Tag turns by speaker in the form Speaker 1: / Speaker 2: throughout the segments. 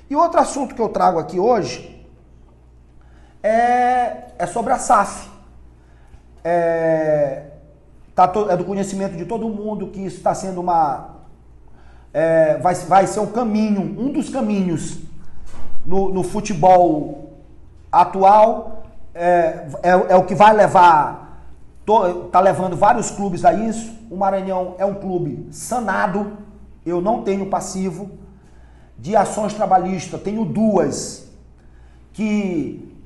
Speaker 1: E outro assunto que eu trago aqui hoje é sobre a SAF. É do conhecimento de todo mundo que isso está sendo vai ser um caminho, um dos caminhos no futebol atual, é o que vai levar, está levando vários clubes a isso. O Maranhão é um clube sanado, eu não tenho passivo. De ações trabalhistas, tenho duas que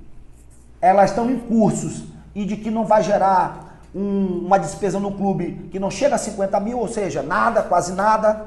Speaker 1: elas estão em cursos e de que não vai gerar uma despesa no clube que não chega a 50 mil, ou seja, nada, quase nada.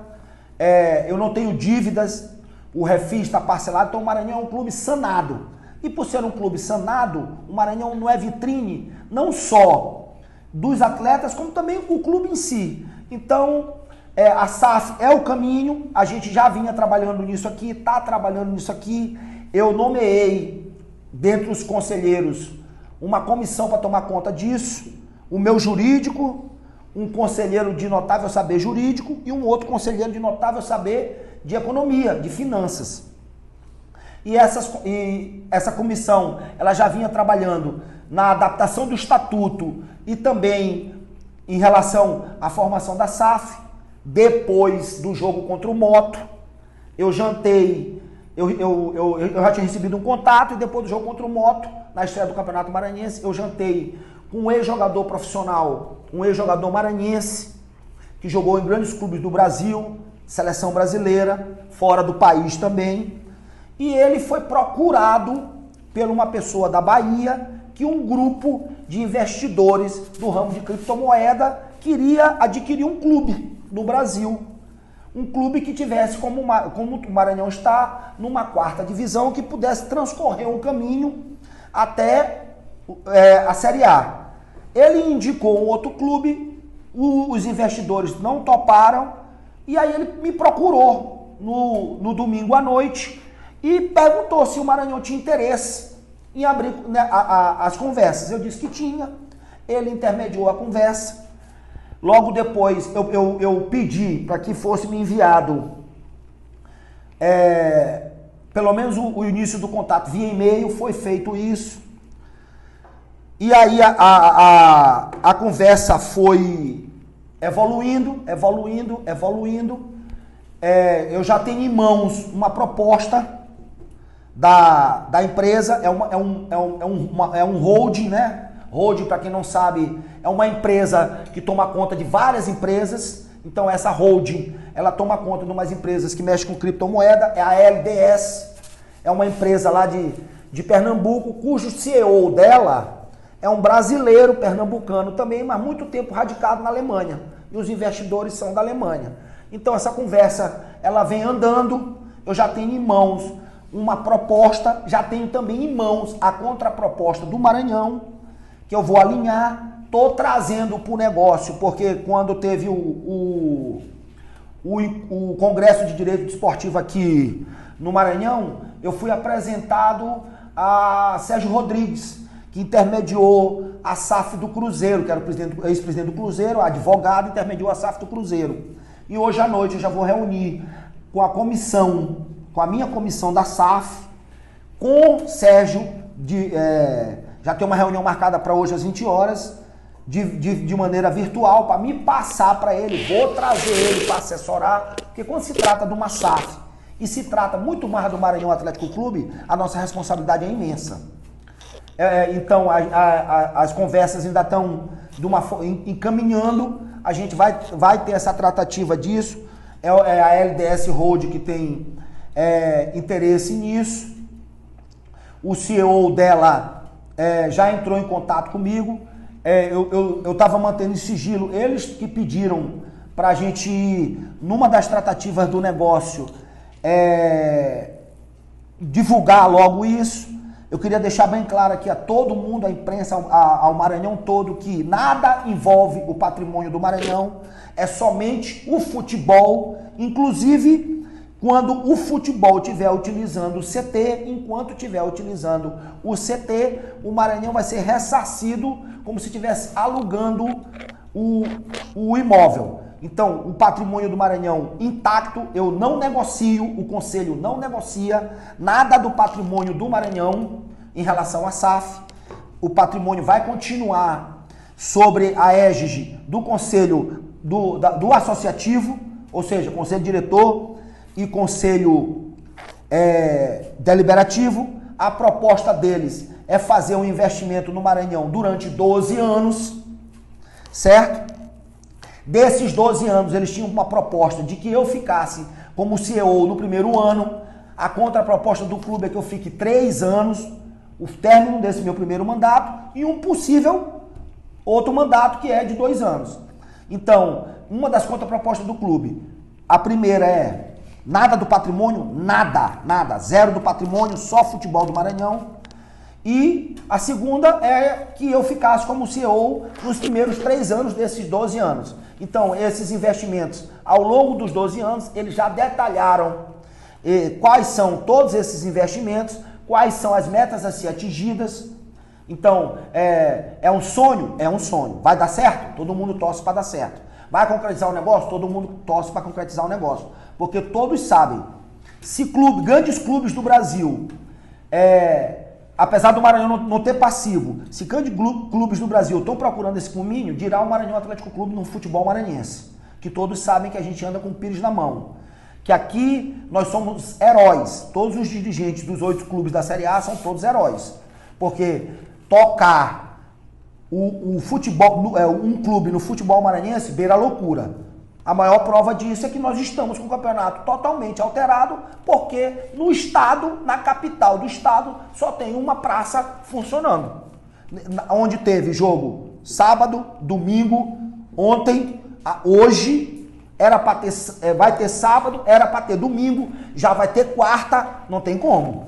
Speaker 1: Eu não tenho dívidas, o refis está parcelado, então o Maranhão é um clube sanado. E por ser um clube sanado, o Maranhão não é vitrine, não só dos atletas, como também o clube em si. Então, a SAF é o caminho, a gente já vinha trabalhando nisso aqui, está trabalhando nisso aqui. Eu nomeei, dentre os conselheiros, uma comissão para tomar conta disso. O meu jurídico, um conselheiro de notável saber jurídico e um outro conselheiro de notável saber de economia, de finanças. E essa comissão, ela já vinha trabalhando na adaptação do estatuto e também em relação à formação da SAF. Depois do jogo contra o Moto, eu jantei, eu já tinha recebido um contato, e depois do jogo contra o Moto, na estreia do Campeonato Maranhense, eu jantei com um ex-jogador profissional, um ex-jogador maranhense, que jogou em grandes clubes do Brasil, seleção brasileira, fora do país também, e ele foi procurado por uma pessoa da Bahia, que um grupo de investidores do ramo de criptomoeda queria adquirir um clube no Brasil. Um clube que tivesse, como o Maranhão está, numa quarta divisão, que pudesse transcorrer um caminho até a Série A. Ele indicou um outro clube, os investidores não toparam, e aí ele me procurou no domingo à noite e perguntou se o Maranhão tinha interesse em abrir, né, as conversas. Eu disse que tinha, ele intermediou a conversa. Logo depois eu pedi para que fosse me enviado pelo menos o início do contato via e-mail, foi feito isso. E aí a conversa foi evoluindo. Eu já tenho em mãos uma proposta da empresa, é um holding, né? Holding, para quem não sabe, é uma empresa que toma conta de várias empresas. Então essa holding, ela toma conta de umas empresas que mexem com criptomoeda, é a LDS, é uma empresa lá de Pernambuco, cujo CEO dela é um brasileiro pernambucano também, mas muito tempo radicado na Alemanha. E os investidores são da Alemanha. Então essa conversa, ela vem andando, eu já tenho em mãos uma proposta, já tenho também em mãos a contraproposta do Maranhão, que eu vou alinhar, estou trazendo para o negócio, porque quando teve o Congresso de Direito Desportivo aqui no Maranhão, eu fui apresentado a Sérgio Rodrigues, que intermediou a SAF do Cruzeiro, que era o ex-presidente do Cruzeiro, advogado, intermediou a SAF do Cruzeiro. E hoje à noite eu já vou reunir com a minha comissão da SAF, com Sérgio, já tem uma reunião marcada para hoje às 20 horas, de maneira virtual, para me passar para ele, vou trazer ele para assessorar, porque quando se trata de uma SAF e se trata muito mais do Maranhão Atlético Clube, a nossa responsabilidade é imensa. Então as conversas ainda estão encaminhando, a gente vai ter essa tratativa disso, é a LDS Road que tem interesse nisso, o CEO dela já entrou em contato comigo, eu estava mantendo em sigilo, eles que pediram para a gente ir, numa das tratativas do negócio, divulgar logo isso. Eu queria deixar bem claro aqui a todo mundo, a imprensa, ao Maranhão todo, que nada envolve o patrimônio do Maranhão, é somente o futebol, inclusive quando o futebol estiver utilizando o CT, enquanto estiver utilizando o CT, o Maranhão vai ser ressarcido como se estivesse alugando o imóvel. Então, o patrimônio do Maranhão intacto, eu não negocio, o Conselho não negocia nada do patrimônio do Maranhão em relação à SAF. O patrimônio vai continuar sobre a égide do Conselho do Associativo, ou seja, Conselho Diretor e Conselho Deliberativo. A proposta deles é fazer um investimento no Maranhão durante 12 anos, certo? Desses 12 anos, eles tinham uma proposta de que eu ficasse como CEO no primeiro ano. A contraproposta do clube é que eu fique 3 anos, o término desse meu primeiro mandato, e um possível outro mandato que é de 2 anos. Então, uma das contrapropostas do clube, a primeira é nada do patrimônio, nada, zero do patrimônio, só futebol do Maranhão. E a segunda é que eu ficasse como CEO nos primeiros 3 anos desses 12 anos. Então, esses investimentos, ao longo dos 12 anos, eles já detalharam quais são todos esses investimentos, quais são as metas a ser atingidas. Então, é um sonho? É um sonho. Vai dar certo? Todo mundo torce para dar certo. Vai concretizar o negócio? Todo mundo torce para concretizar o negócio. Porque todos sabem, se grandes clubes do Brasil, apesar do Maranhão não ter passivo, se grandes clubes do Brasil estão procurando esse caminho, dirá o Maranhão Atlético Clube no futebol maranhense. Que todos sabem que a gente anda com o pires na mão. Que aqui nós somos heróis. Todos os dirigentes dos 8 clubes da Série A são todos heróis. Porque tocar o futebol, um clube no futebol maranhense beira a loucura. A maior prova disso é que nós estamos com o campeonato totalmente alterado, porque no estado, na capital do estado, só tem uma praça funcionando. Onde teve jogo sábado, domingo, ontem, hoje, era para ter, vai ter sábado, era para ter domingo, já vai ter quarta, não tem como.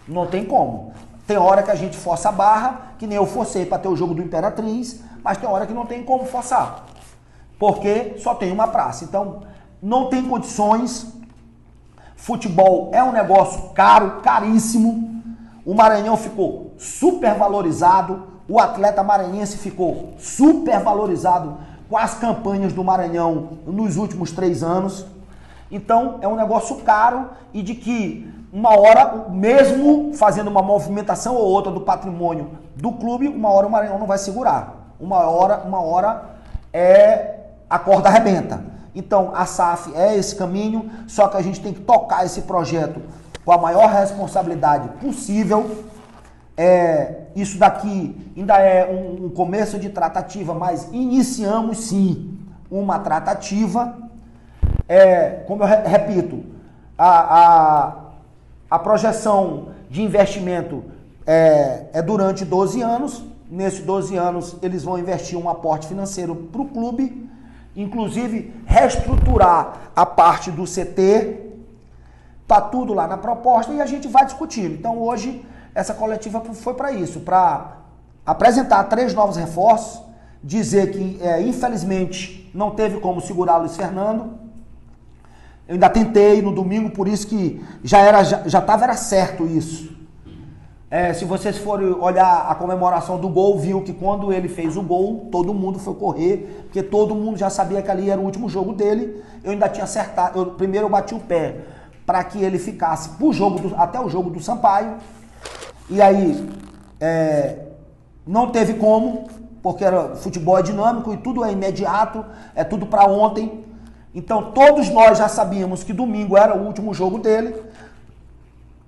Speaker 1: Não tem como. Tem hora que a gente força a barra, que nem eu forcei para ter o jogo do Imperatriz, mas tem hora que não tem como forçar. Porque só tem uma praça. Então, não tem condições. Futebol é um negócio caro, caríssimo. O Maranhão ficou super valorizado. O atleta maranhense ficou super valorizado com as campanhas do Maranhão nos últimos 3 anos. Então, é um negócio caro e de que uma hora, mesmo fazendo uma movimentação ou outra do patrimônio do clube, uma hora o Maranhão não vai segurar. Uma hora a corda arrebenta. Então, a SAF é esse caminho, só que a gente tem que tocar esse projeto com a maior responsabilidade possível. Isso daqui ainda é um começo de tratativa, mas iniciamos sim uma tratativa. Como eu repito, a projeção de investimento é durante 12 anos. Nesses 12 anos, eles vão investir um aporte financeiro para o clube, inclusive reestruturar a parte do CT, tá tudo lá na proposta e a gente vai discutindo. Então hoje essa coletiva foi para isso, para apresentar 3 novos reforços, dizer que infelizmente não teve como segurar o Luiz Fernando. Eu ainda tentei no domingo, por isso que já estava certo isso. Se vocês forem olhar a comemoração do gol, viu que quando ele fez o gol, todo mundo foi correr, porque todo mundo já sabia que ali era o último jogo dele. Eu ainda tinha acertado, primeiro eu bati o pé para que ele ficasse até o jogo do Sampaio. E aí, não teve como, porque futebol é dinâmico e tudo é imediato, é tudo para ontem. Então todos nós já sabíamos que domingo era o último jogo dele.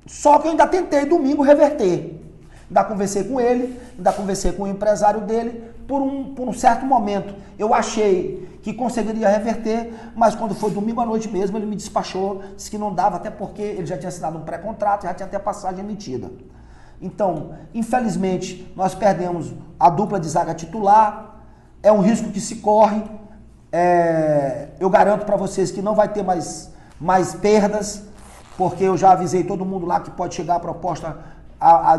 Speaker 1: Só que eu ainda tentei domingo reverter. Ainda conversei com ele, ainda conversei com o empresário dele. Por um certo momento eu achei que conseguiria reverter, mas quando foi domingo à noite mesmo ele me despachou, disse que não dava, até porque ele já tinha assinado um pré-contrato, já tinha até passagem emitida. Então, infelizmente, nós perdemos a dupla de zaga titular, é um risco que se corre. Eu garanto para vocês que não vai ter mais perdas, porque eu já avisei todo mundo lá que pode chegar a proposta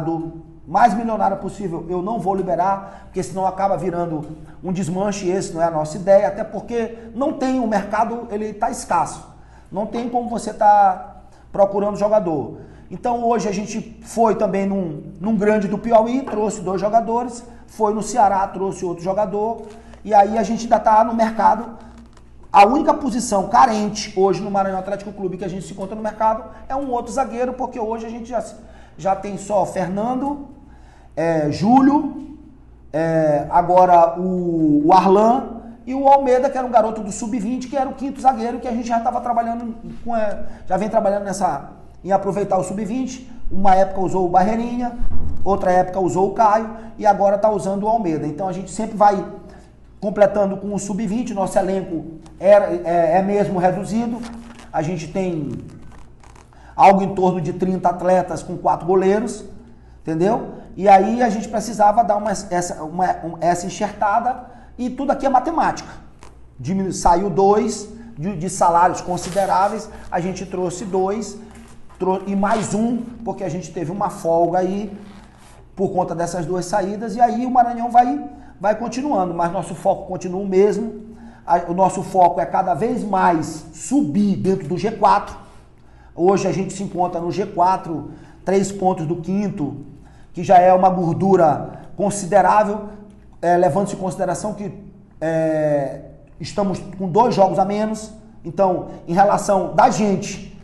Speaker 1: do mais milionária possível. Eu não vou liberar, porque senão acaba virando um desmanche, esse não é a nossa ideia, até porque não tem, o mercado ele está escasso. Não tem como você estar procurando jogador. Então hoje a gente foi também num grande do Piauí, trouxe 2 jogadores, foi no Ceará, trouxe outro jogador, e aí a gente ainda está no mercado A única posição carente hoje no Maranhão Atlético Clube que a gente se encontra no mercado é um outro zagueiro, porque hoje a gente já tem só Fernando, Júlio, agora o Arlan e o Almeida, que era um garoto do Sub-20, que era o quinto zagueiro, que a gente já estava trabalhando já vem trabalhando em aproveitar o Sub-20. Uma época usou o Barreirinha, outra época usou o Caio e agora está usando o Almeida. Então a gente sempre vai completando com o Sub-20, nosso elenco é mesmo reduzido. A gente tem algo em torno de 30 atletas com 4 goleiros, entendeu? E aí a gente precisava dar essa enxertada e tudo aqui é matemática. Saiu 2 de salários consideráveis, a gente trouxe 2 e mais um, porque a gente teve uma folga aí por conta dessas 2 saídas, e aí o Maranhão vai continuando, mas nosso foco continua o mesmo. O nosso foco é cada vez mais subir dentro do G4. Hoje a gente se encontra no G4, 3 pontos do quinto, que já é uma gordura considerável, levando-se em consideração que estamos com 2 jogos a menos. Então, em relação da gente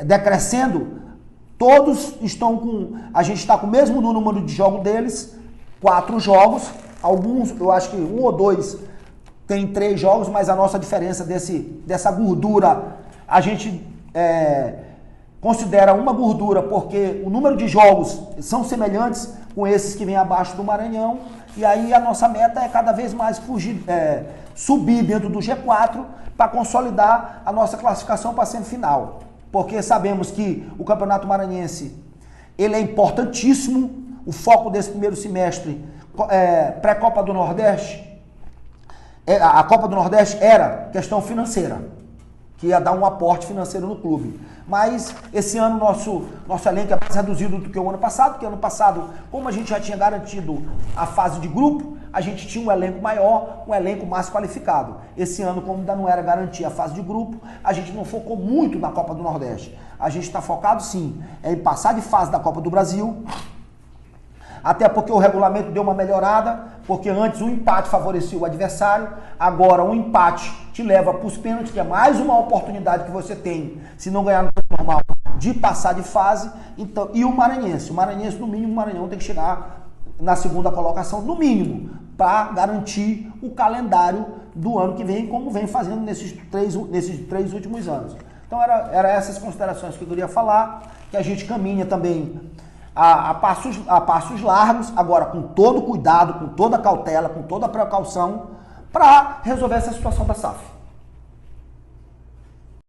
Speaker 1: decrescendo, todos estão com... A gente está com o mesmo número de jogos deles, 4 jogos. Alguns, eu acho que 1 ou 2 tem 3 jogos, mas a nossa diferença dessa gordura, a gente considera uma gordura porque o número de jogos são semelhantes com esses que vêm abaixo do Maranhão, e aí a nossa meta é cada vez mais subir dentro do G4 para consolidar a nossa classificação para a semifinal. Porque sabemos que o Campeonato Maranhense ele é importantíssimo, o foco desse primeiro semestre, pré-Copa do Nordeste, a Copa do Nordeste era questão financeira, que ia dar um aporte financeiro no clube. Mas esse ano nosso elenco é mais reduzido do que o ano passado, porque ano passado, como a gente já tinha garantido a fase de grupo, a gente tinha um elenco maior, um elenco mais qualificado. Esse ano, como ainda não era garantir a fase de grupo, a gente não focou muito na Copa do Nordeste. A gente está focado, sim, em passar de fase da Copa do Brasil, até porque o regulamento deu uma melhorada, porque antes o empate favorecia o adversário, agora o empate te leva para os pênaltis, que é mais uma oportunidade que você tem, se não ganhar no tempo normal, de passar de fase. Então, e o Maranhense, no mínimo, o Maranhão tem que chegar na segunda colocação, no mínimo, para garantir o calendário do ano que vem, como vem fazendo nesses três últimos anos. Então, era essas considerações que eu queria falar, que a gente caminha também a passos largos, agora com todo cuidado, com toda cautela, com toda precaução, para resolver essa situação da SAF.